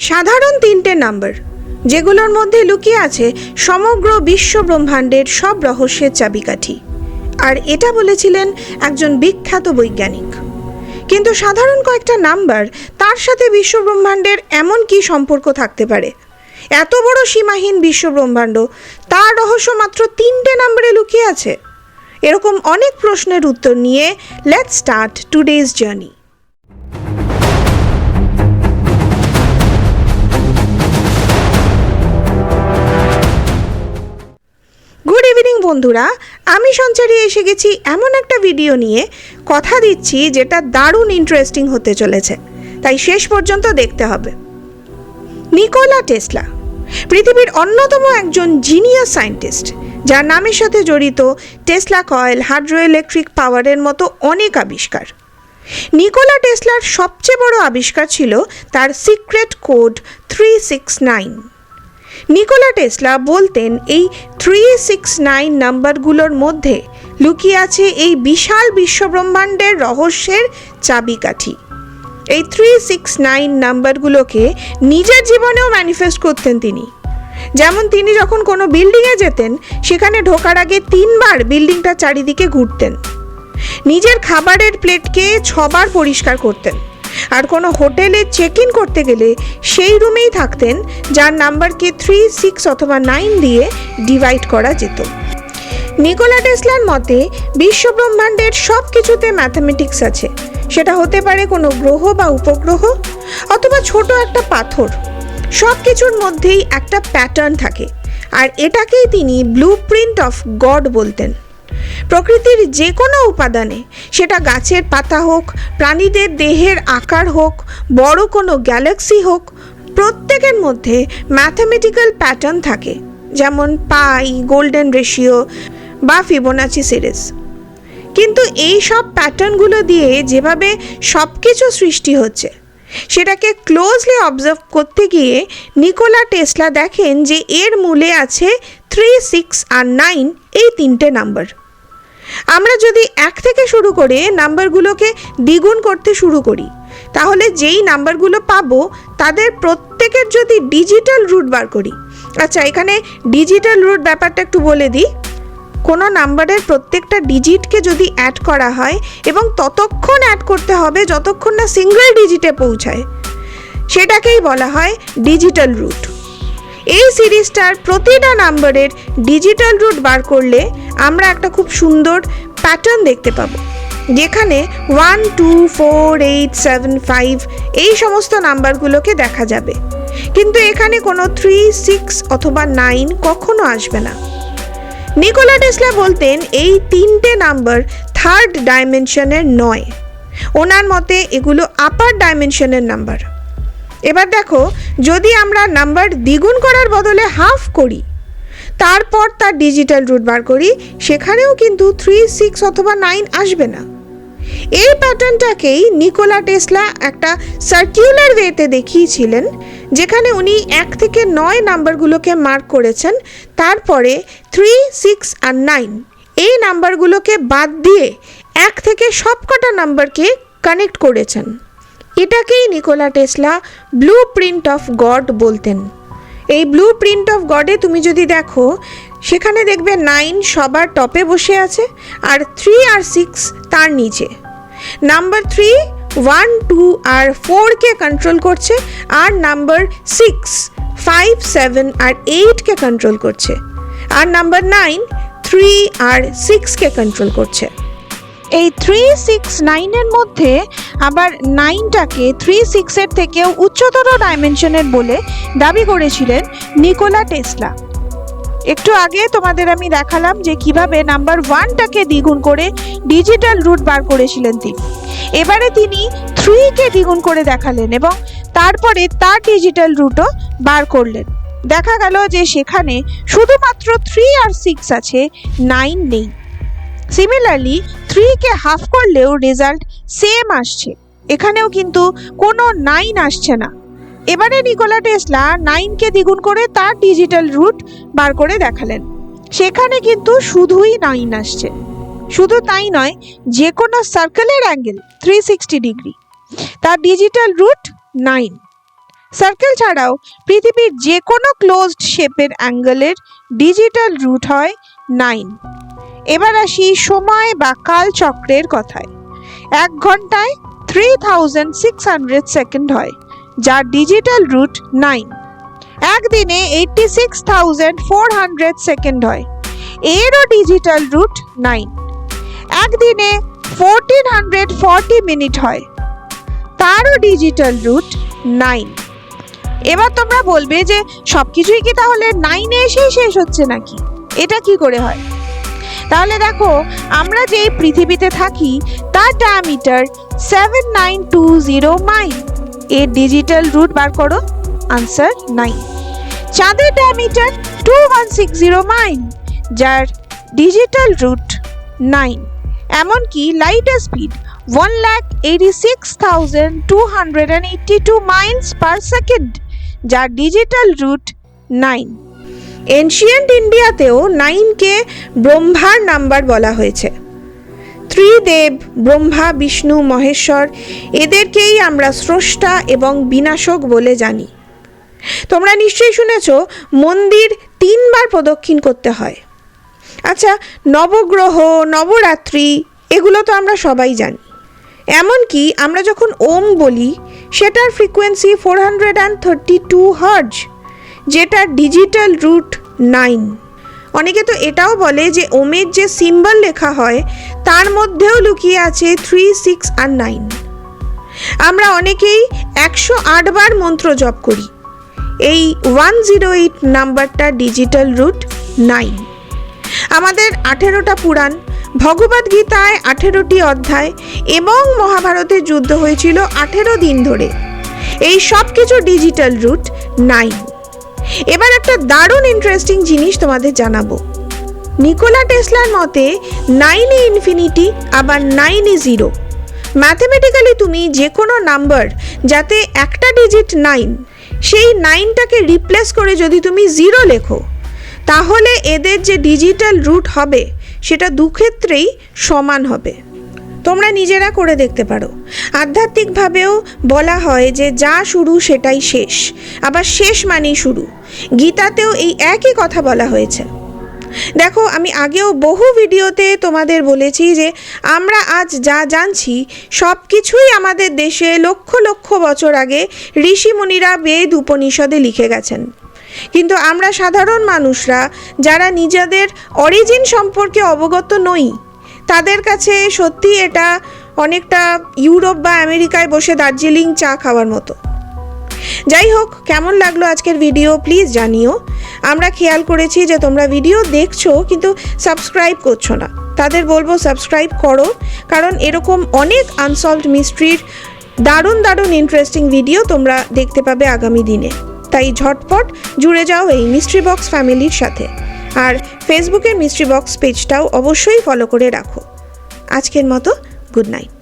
সাধারণ তিনটে নাম্বার, যেগুলোর মধ্যে লুকিয়ে আছে সমগ্র বিশ্ব ব্রহ্মাণ্ডের সব রহস্যের চাবিকাঠি। আর এটা বলেছিলেন একজন বিখ্যাত বৈজ্ঞানিক। কিন্তু সাধারণ কয়েকটা নাম্বার, তার সাথে বিশ্ব ব্রহ্মাণ্ডের এমন কি সম্পর্ক থাকতে পারে? এত বড় সীমাহীন বিশ্ব ব্রহ্মাণ্ড, তার রহস্য মাত্র তিনটে নাম্বারে লুকিয়ে আছে। এরকম অনেক প্রশ্নের উত্তর নিয়ে let's start today's journey. Good evening বন্ধুরা, আমি সঞ্চারী এসে গেছি এমন একটা ভিডিও নিয়ে। কথা দিচ্ছি যেটা দারুণ ইন্টারেস্টিং হতে চলেছে, তাই শেষ পর্যন্ত দেখতে হবে। নিকোলা টেসলা পৃথিবীর অন্যতম একজন জিনিয়াস সায়েন্টিস্ট, যার নামের সাথে জড়িত টেসলা কয়েল, হাইড্রো ইলেকট্রিক পাওয়ারের মতো অনেক আবিষ্কার। নিকোলা টেসলার সবচেয়ে বড় আবিষ্কার ছিল তার সিক্রেট কোড 369। নিকোলা টেসলা বলতেন এই 369 নাম্বারগুলোর মধ্যে লুকিয়ে আছে এই বিশাল বিশ্বব্রহ্মাণ্ডের রহস্যের চাবিকাঠি। এই 369 নাম্বারগুলোকে নিজের জীবনেও ম্যানিফেস্ট করতেন তিনি। যেমন তিনি যখন কোনো বিল্ডিংয়ে যেতেন, সেখানে ঢোকার আগে 3 বার বিল্ডিংটা চারিদিকে ঘুরতেন। নিজের খাবারের প্লেটকে 6 বার পরিষ্কার করতেন। আর কোনো হোটেলে চেক ইন করতে গেলে সেই রুমেই থাকতেন যার নাম্বারকে 3, 6 অথবা 9 দিয়ে ডিভাইড করা যেত। নিকোলা টেসলার মতে বিশ্বব্রহ্মাণ্ডের সব কিছুতে ম্যাথামেটিক্স আছে। সেটা হতে পারে কোনো গ্রহ বা উপগ্রহ, অথবা ছোট একটা পাথর। সব কিছুর মধ্যেই একটা প্যাটার্ন থাকে, আর এটাকেই তিনি ব্লু প্রিন্ট অফ গড বলতেন। প্রকৃতির যে কোনো উপাদানে, সেটা গাছের পাতা হোক, প্রাণীদের দেহের আকার হোক, বড় কোনো গ্যালাক্সি হোক, প্রত্যেকের মধ্যে ম্যাথামেটিক্যাল প্যাটার্ন থাকে, যেমন পাই, গোল্ডেন রেশিও বা ফিবোনাচি সিরিজ। কিন্তু এই সব প্যাটার্নগুলো দিয়ে যেভাবে সব কিছু সৃষ্টি হচ্ছে, সেটাকে ক্লোজলি অবজার্ভ করতে গিয়ে নিকোলা টেসলা দেখেন যে এর মূলে আছে 3, 6 আর 9, এই তিনটে নাম্বার। আমরা যদি 1 থেকে শুরু করে নাম্বারগুলোকে দ্বিগুণ করতে শুরু করি, তাহলে যেই নাম্বারগুলো পাবো তাদের প্রত্যেকের যদি ডিজিটাল রুট বার করি। আচ্ছা, এখানে ডিজিটাল রুট ব্যাপারটা একটু বলে দিই। কোনো নাম্বারের প্রত্যেকটা ডিজিটকে যদি অ্যাড করা হয়, এবং ততক্ষণ অ্যাড করতে হবে যতক্ষণ না সিঙ্গেল ডিজিটে পৌঁছায়, সেটাকেই বলা হয় ডিজিটাল রুট। এই সিরিজটার প্রতিটা নাম্বারের ডিজিটাল রুট বার করলে আমরা একটা খুব সুন্দর প্যাটার্ন দেখতে পাবো, যেখানে 1, 2, 4, 8, 7, 5 এই সমস্ত নাম্বারগুলোকে দেখা যাবে। কিন্তু এখানে কোনো 3, 6 অথবা 9 কখনো আসবে না। নিকোলা টেসলা বলতেন এই তিনটে নাম্বার থার্ড ডাইমেনশনের নয়। ওনার মতে এগুলো আপার ডাইমেনশনের নাম্বার। এবার দেখো, যদি আমরা নাম্বার দ্বিগুণ করার বদলে হাফ করি, তারপর তার ডিজিটাল রুট বার করি, সেখানেও কিন্তু 3, 6 অথবা 9 আসবে না। এই প্যাটার্নটাকেই নিকোলা টেসলা একটা সার্কুলার ওয়েতে দেখিয়েছিলেন, যেখানে উনি 1 থেকে 9 নাম্বারগুলোকে মার্ক করেছেন, তারপরে 3, 6 আর 9 এই নাম্বারগুলোকে বাদ দিয়ে 1 থেকে সবকটা নাম্বারকে কানেক্ট করেছেন। এটাকেই Nikola Tesla blueprint of God বলতেন। এই ব্লু প্রিন্ট অফ গডে তুমি যদি দেখো, সেখানে দেখবে 9 সবার টপে বসে আছে, আর 3 আর 6 তার নিচে। নাম্বার 3, 1, 2 আর 4কে কন্ট্রোল করছে, আর নাম্বার 6, 5, 7 আর 8কে কন্ট্রোল করছে, আর নাম্বার 9, 3 আর 6কে কন্ট্রোল করছে। এই 3, 6, 9-এর মধ্যে আবার 9টাকে 3, 6-এর থেকেও উচ্চতর ডাইমেনশনের বলে দাবি করেছিলেন নিকোলা টেসলা। একটু আগে তোমাদের আমি দেখালাম যে কিভাবে নাম্বার 1টাকে দ্বিগুণ করে ডিজিটাল রুট বার করেছিলেন তিনি। এবারে তিনি 3কে দ্বিগুণ করে দেখালেন, এবং তারপরে তার ডিজিটাল রুটও বার করলেন। দেখা গেল যে সেখানে শুধুমাত্র 3 আর 6 আছে, 9 নেই। সিমিলারলি 3কে হাফ করলেও রেজাল্ট সেম আসছে, এখানেও কিন্তু কোনো 9 আসছে না। এবারে নিকোলা টেসলা 9কে দ্বিগুণ করে তার ডিজিটাল রুট বার করে দেখালেন, সেখানে কিন্তু শুধুই 9 আসছে। শুধু তাই নয়, যে কোনো সার্কেলের অ্যাঙ্গেল 360 ডিগ্রি, তার ডিজিটাল রুট 9। সার্কেল ছাড়াও পৃথিবীর যে কোনো ক্লোজড শেপের অ্যাঙ্গেলের ডিজিটাল রুট হয় 9। এবার আসি সময় বা কাল চক্রের কথায়। 1 ঘন্টায় 3600 সেকেন্ড হয়, যার ডিজিটাল রুট 9। একদিনে 86,400 সেকেন্ড হয়, এরও ডিজিটাল রুট 9। একদিনে 1440 মিনিট হয়, তারও ডিজিটাল রুট 9। এবার তোমরা বলবে যে সবকিছুই কি তাহলে 9-এ এসেই শেষ হচ্ছে নাকি? এটা কি করে হয়? তাহলে দেখো, আমরা যে পৃথিবীতে থাকি তার ডায়ামিটার 7920 মাইল, এর ডিজিটাল রুট বার করো, আনসার 9। চাঁদের ডায়ামিটার 2160 মাইল, যার ডিজিটাল রুট 9। এমনকি লাইটের স্পিড 1,86,282 মাইলস পার সেকেন্ড, যার ডিজিটাল রুট 9। এনশিয়েন্ট ইন্ডিয়াতেও 9কে ব্রহ্মার নাম্বার বলা হয়েছে। ত্রিদেব ব্রহ্মা, বিষ্ণু, মহেশ্বর, এদেরকেই আমরা স্রষ্টা এবং বিনাশক বলে জানি। তোমরা নিশ্চয়ই শুনেছ মন্দির 3 বার প্রদক্ষিণ করতে হয়। আচ্ছা, নবগ্রহ, নবরাত্রি, এগুলো তো আমরা সবাই জানি। এমনকি আমরা যখন ওম বলি সেটার ফ্রিকোয়েন্সি 432 হার্জ, যেটার ডিজিটাল রুট 9। অনেকে তো এটাও বলে যে ওমের যে সিম্বল লেখা হয় তার মধ্যেও লুকিয়ে আছে 3, 6 আর 9। আমরা অনেকেই 108 বার মন্ত্র জপ করি। এই 108 নাম্বারটা ডিজিটাল রুট 9। আমাদের 18টা পুরাণ, ভগবদ গীতায় 18টি অধ্যায় এবং মহাভারতের যুদ্ধ হয়েছিল 18 দিন ধরে। এই সব কিছু ডিজিটাল রুট 9। এবার একটা দারুণ ইন্টারেস্টিং জিনিস তোমাদের জানাবো। নিকোলা টেসলার মতে 9 ইনফিনিটি, আবার 9 0। ম্যাথমেটিক্যালি তুমি যে কোনো নাম্বার যাতে একটা ডিজিট 9, সেই 9টাকে রিপ্লেস করে যদি তুমি 0 লেখো, তাহলে এদের যে ডিজিটাল রুট হবে সেটা দুক্ষেত্রেই সমান হবে। তোমরা নিজেরা করে দেখতে পারো। আধ্যাত্মিকভাবেও বলা হয় যে যা শুরু সেটাই শেষ, আবার শেষ মানেই শুরু। গীতাতেও এই একই কথা বলা হয়েছে। দেখো, আমি আগেও বহু ভিডিওতে তোমাদের বলেছি যে আমরা আজ যা জানছি সব কিছুই আমাদের দেশে লক্ষ লক্ষ বছর আগে ঋষিমুনিরা বেদ উপনিষদে লিখে গেছেন। কিন্তু আমরা সাধারণ মানুষরা যারা নিজেদের অরিজিন সম্পর্কে অবগত নই, তাদের কাছে সত্যি এটা অনেকটা ইউরোপ বা আমেরিকায় বসে দার্জিলিং চা খাওয়ার মতো। যাই হোক, কেমন লাগলো আজকের ভিডিও প্লিজ জানিও। আমরা খেয়াল করেছি যে তোমরা ভিডিও দেখছো কিন্তু সাবস্ক্রাইব করছো না। তাদের বলবো সাবস্ক্রাইব করো, কারণ এরকম অনেক আনসলভড মিস্ট্রির দারুণ দারুণ ইন্টারেস্টিং ভিডিও তোমরা দেখতে পাবে আগামী দিনে। তাই ঝটপট জুড়ে যাও এই মিস্ট্রি বক্স ফ্যামিলির সাথে। আর ফেসবুকের মিস্ট্রি বক্স পেজটাও অবশ্যই ফলো করে রাখো। আজকের মতো গুড নাইট।